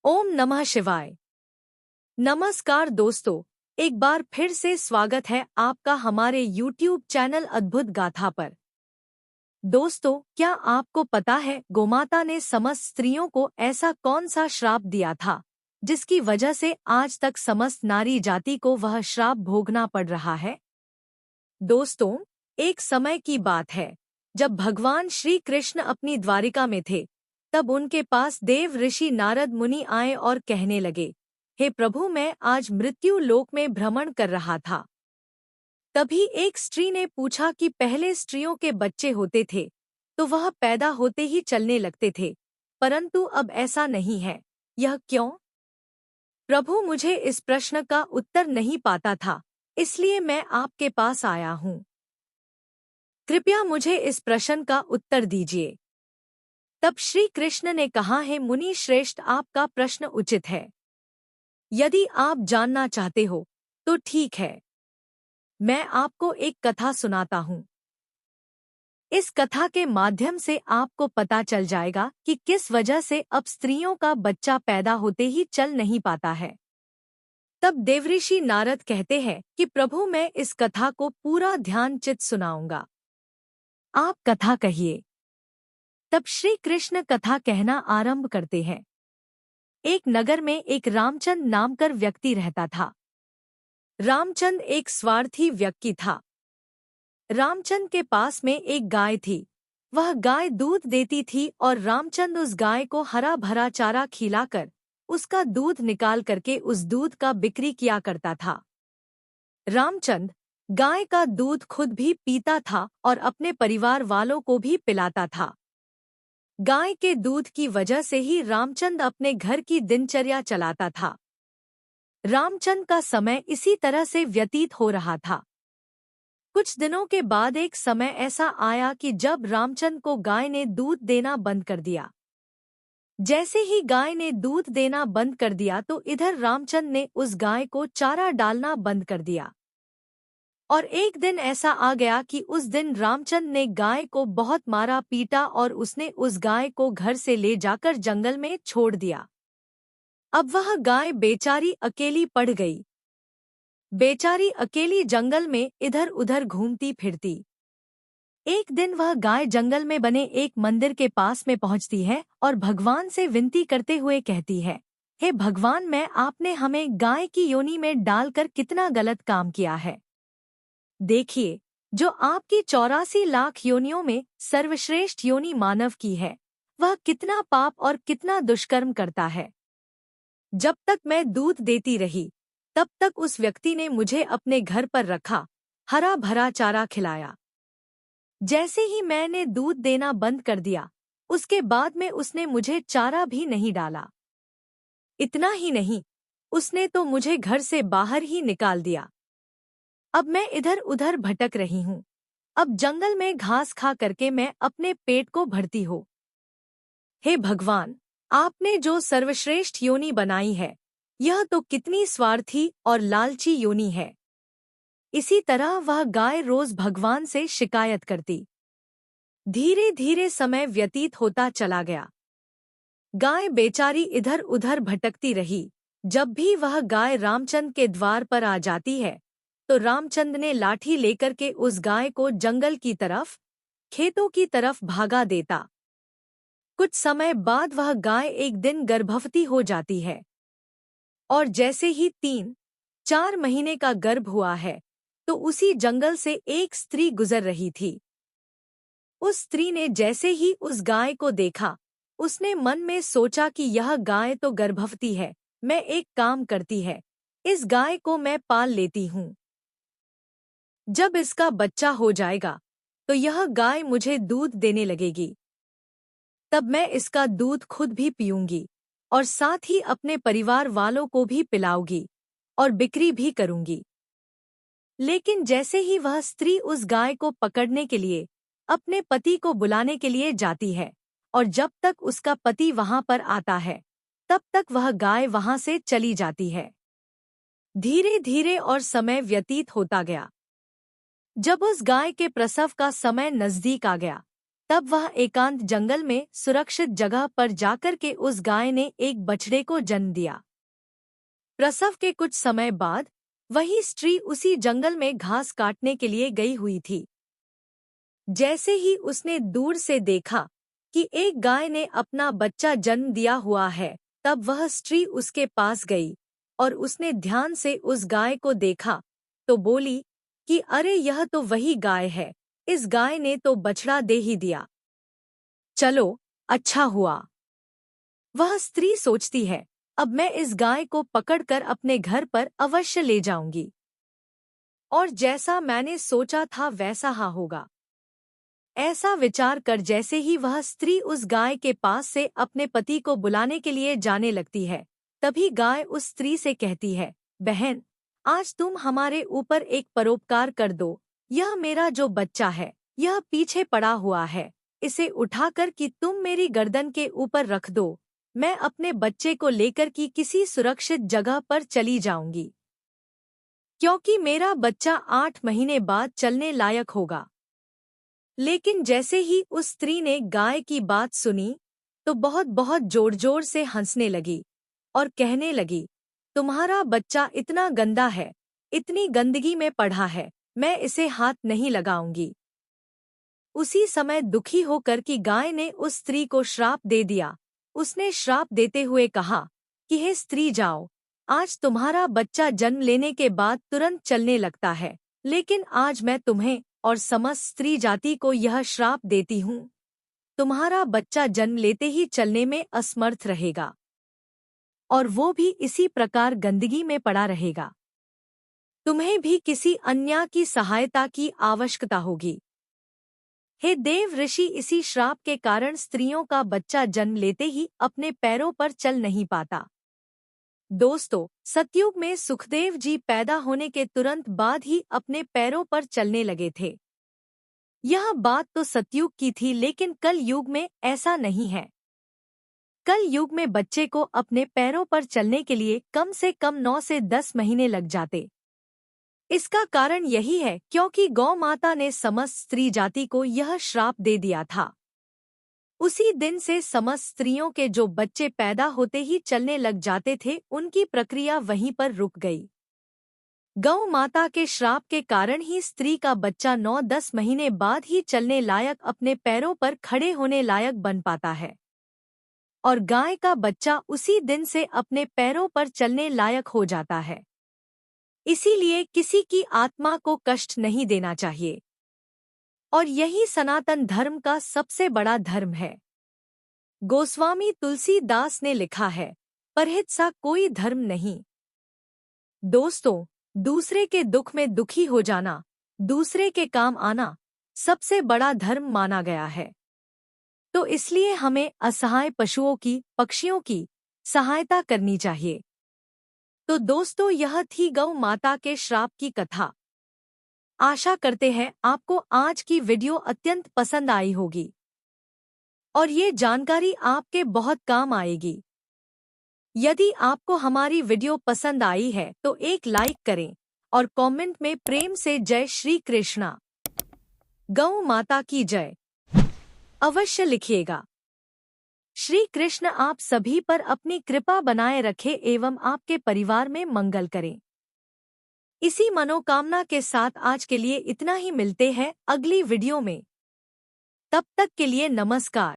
ओम नमः शिवाय। नमस्कार दोस्तों, एक बार फिर से स्वागत है आपका हमारे YouTube चैनल अद्भुत गाथा पर। दोस्तों, क्या आपको पता है गोमाता ने समस्त स्त्रियों को ऐसा कौन सा श्राप दिया था जिसकी वजह से आज तक समस्त नारी जाति को वह श्राप भोगना पड़ रहा है? दोस्तों, एक समय की बात है जब भगवान श्री कृष्ण अपनी द्वारिका में थे। तब उनके पास देव ऋषि नारद मुनि आए और कहने लगे, हे प्रभु, मैं आज मृत्यु लोक में भ्रमण कर रहा था। तभी एक स्त्री ने पूछा कि पहले स्त्रियों के बच्चे होते थे तो वह पैदा होते ही चलने लगते थे, परंतु अब ऐसा नहीं है, यह क्यों? प्रभु, मुझे इस प्रश्न का उत्तर नहीं पाता था, इसलिए मैं आपके पास आया हूँ। कृपया मुझे इस प्रश्न का उत्तर दीजिए। तब श्री कृष्ण ने कहा, है मुनि श्रेष्ठ, आपका प्रश्न उचित है। यदि आप जानना चाहते हो तो ठीक है, मैं आपको एक कथा सुनाता हूँ। इस कथा के माध्यम से आपको पता चल जाएगा कि किस वजह से अब स्त्रियों का बच्चा पैदा होते ही चल नहीं पाता है। तब देवऋषि नारद कहते हैं कि प्रभु, मैं इस कथा को पूरा ध्यान चित्त सुनाऊंगा, आप कथा कहिए। तब श्री कृष्ण कथा कहना आरंभ करते हैं। एक नगर में एक रामचंद नाम कर व्यक्ति रहता था। रामचंद एक स्वार्थी व्यक्ति था। रामचंद के पास में एक गाय थी। वह गाय दूध देती थी और रामचंद उस गाय को हरा भरा चारा खिलाकर उसका दूध निकाल करके उस दूध का बिक्री किया करता था। रामचंद गाय का दूध खुद भी पीता था और अपने परिवार वालों को भी पिलाता था। गाय के दूध की वजह से ही रामचंद अपने घर की दिनचर्या चलाता था। रामचंद का समय इसी तरह से व्यतीत हो रहा था। कुछ दिनों के बाद एक समय ऐसा आया कि जब रामचंद को गाय ने दूध देना बंद कर दिया। जैसे ही गाय ने दूध देना बंद कर दिया तो इधर रामचंद ने उस गाय को चारा डालना बंद कर दिया। और एक दिन ऐसा आ गया कि उस दिन रामचंद ने गाय को बहुत मारा पीटा और उसने उस गाय को घर से ले जाकर जंगल में छोड़ दिया। अब वह गाय बेचारी अकेली पड़ गई। बेचारी अकेली जंगल में इधर उधर घूमती फिरती। एक दिन वह गाय जंगल में बने एक मंदिर के पास में पहुंचती है और भगवान से विनती करते हुए कहती है, हे भगवान, मैं आपने हमें गाय की योनि में डालकर कितना गलत काम किया है। देखिए, जो आपकी 84 लाख योनियों में सर्वश्रेष्ठ योनि मानव की है, वह कितना पाप और कितना दुष्कर्म करता है। जब तक मैं दूध देती रही तब तक उस व्यक्ति ने मुझे अपने घर पर रखा, हरा भरा चारा खिलाया। जैसे ही मैंने दूध देना बंद कर दिया, उसके बाद में उसने मुझे चारा भी नहीं डाला। इतना ही नहीं, उसने तो मुझे घर से बाहर ही निकाल दिया। अब मैं इधर उधर भटक रही हूँ। अब जंगल में घास खा करके मैं अपने पेट को भरती हूँ। हे भगवान, आपने जो सर्वश्रेष्ठ योनि बनाई है, यह तो कितनी स्वार्थी और लालची योनि है। इसी तरह वह गाय रोज भगवान से शिकायत करती। धीरे धीरे समय व्यतीत होता चला गया। गाय बेचारी इधर उधर भटकती रही। जब भी वह गाय रामचंद के द्वार पर आ जाती है तो रामचंद ने लाठी लेकर के उस गाय को जंगल की तरफ, खेतों की तरफ भागा देता। कुछ समय बाद वह गाय एक दिन गर्भवती हो जाती है और जैसे ही 3-4 महीने का गर्भ हुआ है तो उसी जंगल से एक स्त्री गुजर रही थी। उस स्त्री ने जैसे ही उस गाय को देखा, उसने मन में सोचा कि यह गाय तो गर्भवती है, मैं एक काम करती है, इस गाय को मैं पाल लेती हूँ। जब इसका बच्चा हो जाएगा तो यह गाय मुझे दूध देने लगेगी। तब मैं इसका दूध खुद भी पीऊंगी और साथ ही अपने परिवार वालों को भी पिलाऊंगी और बिक्री भी करूंगी। लेकिन जैसे ही वह स्त्री उस गाय को पकड़ने के लिए अपने पति को बुलाने के लिए जाती है और जब तक उसका पति वहां पर आता है तब तक वह गाय वहां से चली जाती है। धीरे धीरे और समय व्यतीत होता गया। जब उस गाय के प्रसव का समय नजदीक आ गया तब वह एकांत जंगल में सुरक्षित जगह पर जाकर के उस गाय ने एक बछड़े को जन्म दिया। प्रसव के कुछ समय बाद वही स्त्री उसी जंगल में घास काटने के लिए गई हुई थी। जैसे ही उसने दूर से देखा कि एक गाय ने अपना बच्चा जन्म दिया हुआ है, तब वह स्त्री उसके पास गई और उसने ध्यान से उस गाय को देखा तो बोली कि अरे यह तो वही गाय है, इस गाय ने तो बछड़ा दे ही दिया। चलो अच्छा हुआ। वह स्त्री सोचती है, अब मैं इस गाय को पकड़कर अपने घर पर अवश्य ले जाऊंगी। और जैसा मैंने सोचा था वैसा होगा। ऐसा विचार कर जैसे ही वह स्त्री उस गाय के पास से अपने पति को बुलाने के लिए जाने लगती है, तभी गाय उस स्त्री से कहती है, बहन, आज तुम हमारे ऊपर एक परोपकार कर दो। यह मेरा जो बच्चा है, यह पीछे पड़ा हुआ है, इसे उठाकर कि तुम मेरी गर्दन के ऊपर रख दो। मैं अपने बच्चे को लेकर कि किसी सुरक्षित जगह पर चली जाऊंगी, क्योंकि मेरा बच्चा 8 महीने बाद चलने लायक होगा। लेकिन जैसे ही उस स्त्री ने गाय की बात सुनी तो बहुत बहुत जोर जोर से हंसने लगी और कहने लगी, तुम्हारा बच्चा इतना गंदा है, इतनी गंदगी में पड़ा है, मैं इसे हाथ नहीं लगाऊंगी। उसी समय दुखी होकर कि गाय ने उस स्त्री को श्राप दे दिया। उसने श्राप देते हुए कहा कि हे स्त्री, जाओ, आज तुम्हारा बच्चा जन्म लेने के बाद तुरंत चलने लगता है, लेकिन आज मैं तुम्हें और समस्त स्त्री जाति को यह श्राप देती हूँ, तुम्हारा बच्चा जन्म लेते ही चलने में असमर्थ रहेगा और वो भी इसी प्रकार गंदगी में पड़ा रहेगा। तुम्हें भी किसी अन्य की सहायता की आवश्यकता होगी। हे देव ऋषि, इसी श्राप के कारण स्त्रियों का बच्चा जन्म लेते ही अपने पैरों पर चल नहीं पाता। दोस्तों, सतयुग में सुखदेव जी पैदा होने के तुरंत बाद ही अपने पैरों पर चलने लगे थे। यह बात तो सतयुग की थी, लेकिन कल युग में ऐसा नहीं है। कल युग में बच्चे को अपने पैरों पर चलने के लिए कम से कम 9 से 10 महीने लग जाते। इसका कारण यही है क्योंकि गौ माता ने समस्त स्त्री जाति को यह श्राप दे दिया था। उसी दिन से समस्त स्त्रियों के जो बच्चे पैदा होते ही चलने लग जाते थे, उनकी प्रक्रिया वहीं पर रुक गई। गौ माता के श्राप के कारण ही स्त्री का बच्चा 9-10 महीने बाद ही चलने लायक, अपने पैरों पर खड़े होने लायक बन पाता है, और गाय का बच्चा उसी दिन से अपने पैरों पर चलने लायक हो जाता है। इसीलिए किसी की आत्मा को कष्ट नहीं देना चाहिए, और यही सनातन धर्म का सबसे बड़ा धर्म है। गोस्वामी तुलसीदास ने लिखा है, परहित सा कोई धर्म नहीं। दोस्तों, दूसरे के दुख में दुखी हो जाना, दूसरे के काम आना सबसे बड़ा धर्म माना गया है। तो इसलिए हमें असहाय पशुओं की, पक्षियों की सहायता करनी चाहिए। तो दोस्तों, यह थी गौ माता के श्राप की कथा। आशा करते हैं आपको आज की वीडियो अत्यंत पसंद आई होगी और ये जानकारी आपके बहुत काम आएगी। यदि आपको हमारी वीडियो पसंद आई है तो एक लाइक करें और कमेंट में प्रेम से जय श्री कृष्णा, गौ माता की जय अवश्य लिखिएगा। श्री कृष्ण आप सभी पर अपनी कृपा बनाए रखे एवं आपके परिवार में मंगल करें। इसी मनोकामना के साथ आज के लिए इतना ही। मिलते हैं अगली वीडियो में। तब तक के लिए नमस्कार।